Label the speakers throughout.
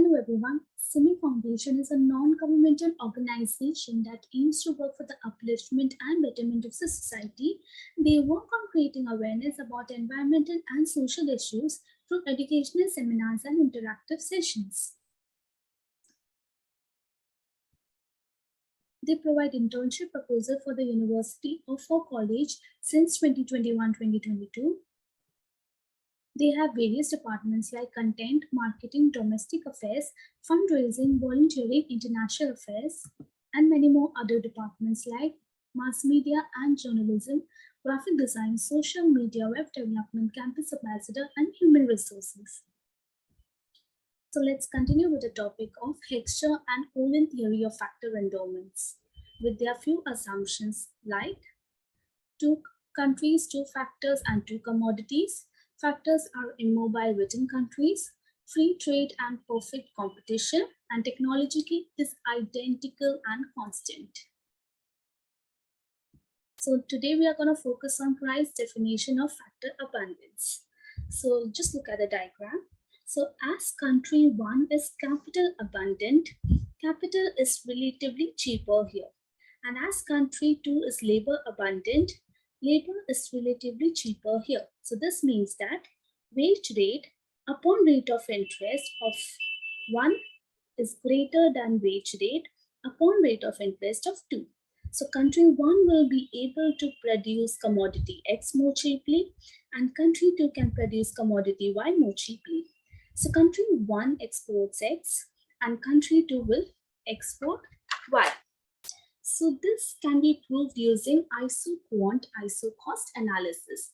Speaker 1: Hello everyone. SIMMI Foundation is a non-governmental organization that aims to work for the upliftment and betterment of the society. They work on creating awareness about environmental and social issues through educational seminars and interactive sessions. They provide internship proposal for the university or for college since 2021-2022. They have various departments like content, marketing, domestic affairs, fundraising, volunteering, international affairs, and many more other departments like mass media and journalism, graphic design, social media, web development, campus ambassador, and human resources. So let's continue with the topic of Heckscher and Olin theory of factor endowments with their few assumptions like two countries, two factors, and two commodities. Factors are immobile within countries, free trade and perfect competition, and technology is identical and constant. So today we are going to focus on Price's definition of factor abundance. So just look at the diagram. So as country 1 is capital abundant, capital is relatively cheaper here. And as country 2 is labor abundant, labor is relatively cheaper here. So this means that wage rate upon rate of interest of 1 is greater than wage rate upon rate of interest of 2. So country 1 will be able to produce commodity X more cheaply and country 2 can produce commodity Y more cheaply. So country 1 exports X and country 2 will export Y. So this can be proved using iso-quant iso-cost analysis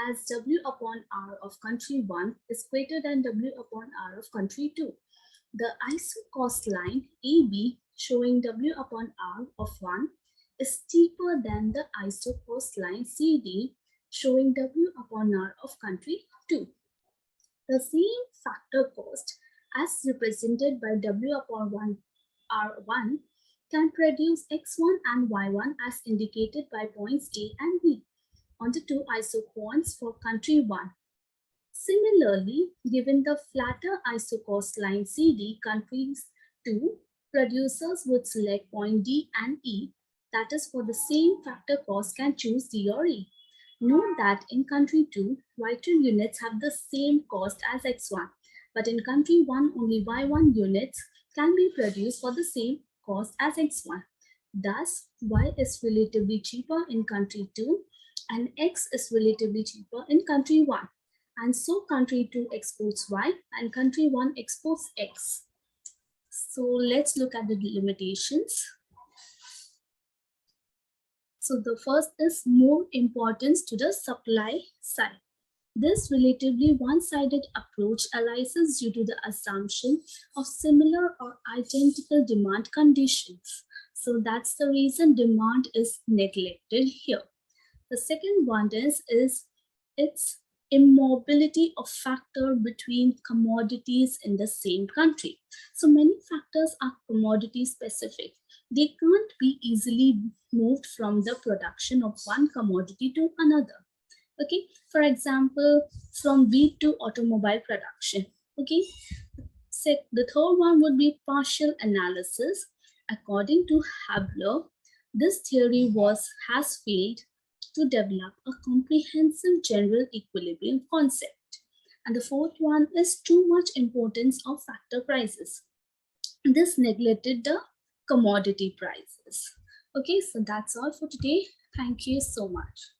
Speaker 1: as W upon R of country 1 is greater than W upon R of country 2. The iso-cost line AB showing W upon R of 1 is steeper than the iso-cost line CD showing W upon R of country 2. The same factor cost as represented by W upon 1 R1 can produce X1 and Y1 as indicated by points A and B on the two isoquants for country 1. Similarly, given the flatter isocost line CD, countries 2 producers would select point D and E, that is for the same factor cost can choose D or E. Note that in country 2, Y2 units have the same cost as X1, but in country 1 only Y1 units can be produced for the same cost as X1. Thus, Y is relatively cheaper in country 2 and X is relatively cheaper in country 1. And so country 2 exports Y and country 1 exports X. So let's look at the limitations. So the first is more importance to the supply side. This relatively one-sided approach arises due to the assumption of similar or identical demand conditions. So that's the reason demand is neglected here. The second one is its immobility of factor between commodities in the same country. So many factors are commodity specific. They can't be easily moved from the production of one commodity to another. Okay, for example, from wheat to automobile production. Okay, so the third one would be partial analysis. According to Habler, this theory has failed to develop a comprehensive general equilibrium concept. And the fourth one is too much importance of factor prices. This neglected the commodity prices. Okay, so that's all for today. Thank you so much.